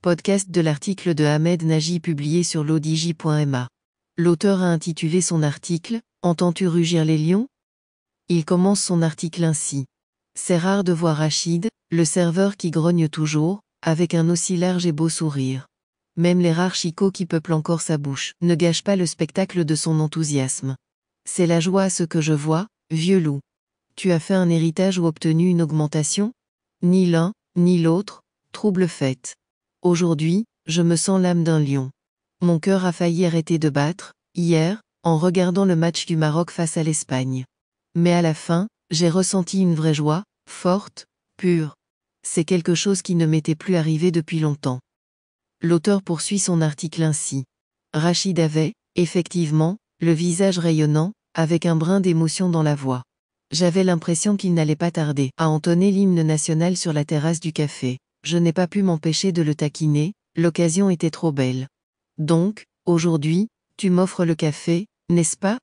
Podcast de l'article de Ahmed Nagy publié sur l'odj.ma. L'auteur a intitulé son article « Entends-tu rugir les lions ?» Il commence son article ainsi. C'est rare de voir Rachid, le serveur qui grogne toujours, avec un aussi large et beau sourire. Même les rares chicots qui peuplent encore sa bouche ne gâchent pas le spectacle de son enthousiasme. C'est la joie à ce que je vois, vieux loup. Tu as fait un héritage ou obtenu une augmentation ? Ni l'un, ni l'autre, trouble faite. Aujourd'hui, je me sens l'âme d'un lion. Mon cœur a failli arrêter de battre, hier, en regardant le match du Maroc face à l'Espagne. Mais à la fin, j'ai ressenti une vraie joie, forte, pure. C'est quelque chose qui ne m'était plus arrivé depuis longtemps. L'auteur poursuit son article ainsi. Rachid avait, effectivement, le visage rayonnant, avec un brin d'émotion dans la voix. J'avais l'impression qu'il n'allait pas tarder à entonner l'hymne national sur la terrasse du café. Je n'ai pas pu m'empêcher de le taquiner, l'occasion était trop belle. Donc, aujourd'hui, tu m'offres le café, n'est-ce pas ?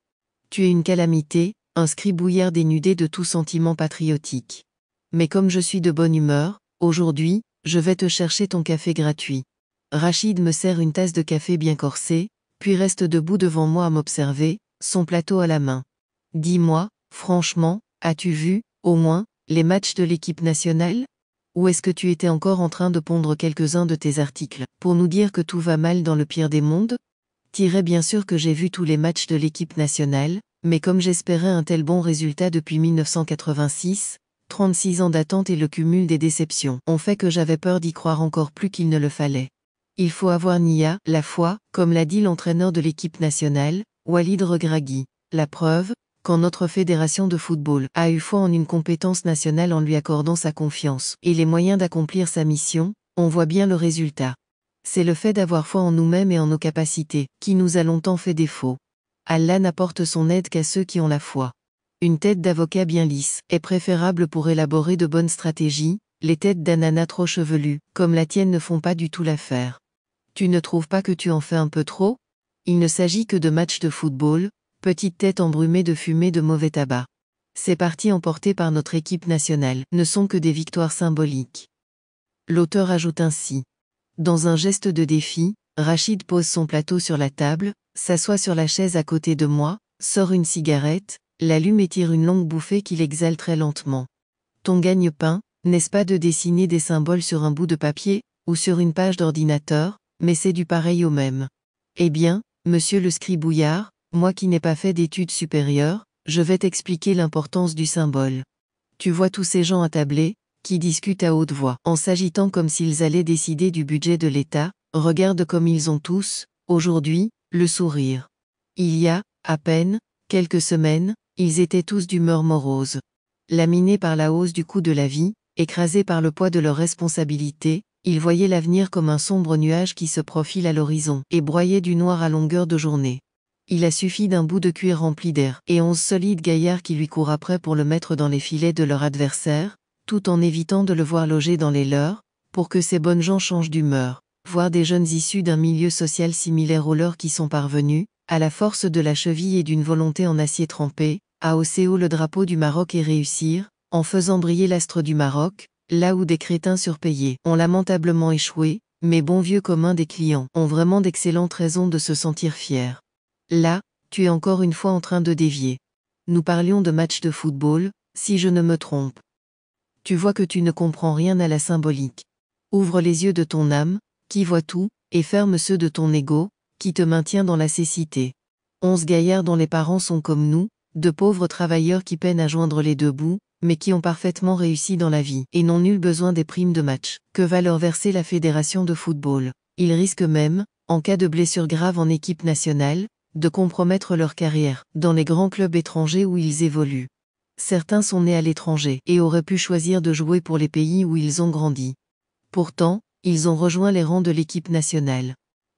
Tu es une calamité, un scribouillard dénudé de tout sentiment patriotique. Mais comme je suis de bonne humeur, aujourd'hui, je vais te chercher ton café gratuit. Rachid me sert une tasse de café bien corsée, puis reste debout devant moi à m'observer, son plateau à la main. Dis-moi, franchement, as-tu vu, au moins, les matchs de l'équipe nationale ? Ou est-ce que tu étais encore en train de pondre quelques-uns de tes articles, pour nous dire que tout va mal dans le pire des mondes ? Bien sûr que j'ai vu tous les matchs de l'équipe nationale, mais comme j'espérais un tel bon résultat depuis 1986, 36 ans d'attente et le cumul des déceptions ont fait que j'avais peur d'y croire encore plus qu'il ne le fallait. Il faut avoir Nia, la foi, comme l'a dit l'entraîneur de l'équipe nationale, Walid Regragui. La preuve, quand notre fédération de football a eu foi en une compétence nationale en lui accordant sa confiance et les moyens d'accomplir sa mission, on voit bien le résultat. C'est le fait d'avoir foi en nous-mêmes et en nos capacités qui nous a longtemps fait défaut. Allah n'apporte son aide qu'à ceux qui ont la foi. Une tête d'avocat bien lisse est préférable pour élaborer de bonnes stratégies, les têtes d'ananas trop chevelues, comme la tienne, ne font pas du tout l'affaire. Tu ne trouves pas que tu en fais un peu trop ? Il ne s'agit que de matchs de football, petite tête embrumée de fumée de mauvais tabac. Ces parties emportées par notre équipe nationale ne sont que des victoires symboliques. L'auteur ajoute ainsi. Dans un geste de défi, Rachid pose son plateau sur la table, s'assoit sur la chaise à côté de moi, sort une cigarette, l'allume et tire une longue bouffée qu'il exhale très lentement. Ton gagne-pain, n'est-ce pas de dessiner des symboles sur un bout de papier, ou sur une page d'ordinateur, mais c'est du pareil au même. Eh bien, monsieur le scribouillard, moi qui n'ai pas fait d'études supérieures, je vais t'expliquer l'importance du symbole. Tu vois tous ces gens attablés, qui discutent à haute voix, en s'agitant comme s'ils allaient décider du budget de l'État, regarde comme ils ont tous, aujourd'hui, le sourire. Il y a, à peine, quelques semaines, ils étaient tous d'humeur morose. Laminés par la hausse du coût de la vie, écrasés par le poids de leurs responsabilités, ils voyaient l'avenir comme un sombre nuage qui se profile à l'horizon et broyait du noir à longueur de journée. Il a suffi d'un bout de cuir rempli d'air et 11 solides gaillards qui lui courent après pour le mettre dans les filets de leur adversaire, tout en évitant de le voir loger dans les leurs, pour que ces bonnes gens changent d'humeur, voir des jeunes issus d'un milieu social similaire aux leurs qui sont parvenus, à la force de la cheville et d'une volonté en acier trempé, à hausser haut le drapeau du Maroc et réussir, en faisant briller l'astre du Maroc, là où des crétins surpayés ont lamentablement échoué, mais bons vieux communs des clients ont vraiment d'excellentes raisons de se sentir fiers. Là, tu es encore une fois en train de dévier. Nous parlions de matchs de football, si je ne me trompe. Tu vois que tu ne comprends rien à la symbolique. Ouvre les yeux de ton âme, qui voit tout, et ferme ceux de ton ego, qui te maintient dans la cécité. 11 gaillards dont les parents sont comme nous, de pauvres travailleurs qui peinent à joindre les deux bouts, mais qui ont parfaitement réussi dans la vie et n'ont nul besoin des primes de match que va leur verser la fédération de football. Ils risquent même, en cas de blessure grave en équipe nationale, de compromettre leur carrière dans les grands clubs étrangers où ils évoluent. Certains sont nés à l'étranger et auraient pu choisir de jouer pour les pays où ils ont grandi. Pourtant, ils ont rejoint les rangs de l'équipe nationale.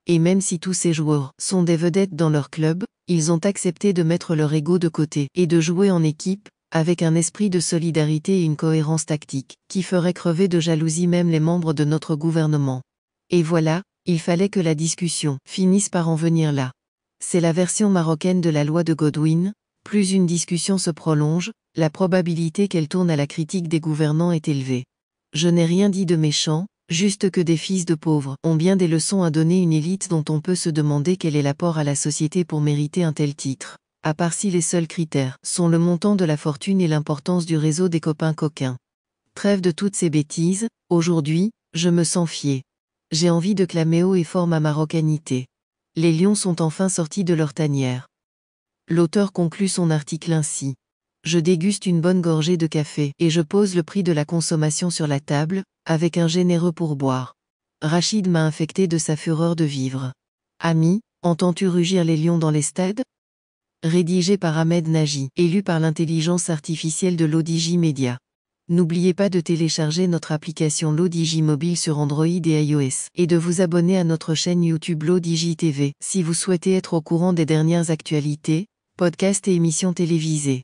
Et même si tous ces joueurs sont des vedettes dans leur club, ils ont accepté de mettre leur ego de côté et de jouer en équipe, avec un esprit de solidarité et une cohérence tactique, qui ferait crever de jalousie même les membres de notre gouvernement. Et voilà, il fallait que la discussion finisse par en venir là. C'est la version marocaine de la loi de Godwin, plus une discussion se prolonge, la probabilité qu'elle tourne à la critique des gouvernants est élevée. Je n'ai rien dit de méchant, Juste que des fils de pauvres ont bien des leçons à donner une élite dont on peut se demander quel est l'apport à la société pour mériter un tel titre. À part si les seuls critères sont le montant de la fortune et l'importance du réseau des copains coquins. Trêve de toutes ces bêtises, aujourd'hui, je me sens fier. J'ai envie de clamer haut et fort ma marocanité. Les lions sont enfin sortis de leur tanière. L'auteur conclut son article ainsi. Je déguste une bonne gorgée de café et je pose le prix de la consommation sur la table, avec un généreux pourboire. Rachid m'a infecté de sa fureur de vivre. Ami, entends-tu rugir les lions dans les stades? Rédigé par Ahmed Nagy et lu par l'intelligence artificielle de l'ODJ Media. N'oubliez pas de télécharger notre application l'ODJ mobile sur Android et iOS et de vous abonner à notre chaîne YouTube l'ODJ TV si vous souhaitez être au courant des dernières actualités, podcasts et émissions télévisées.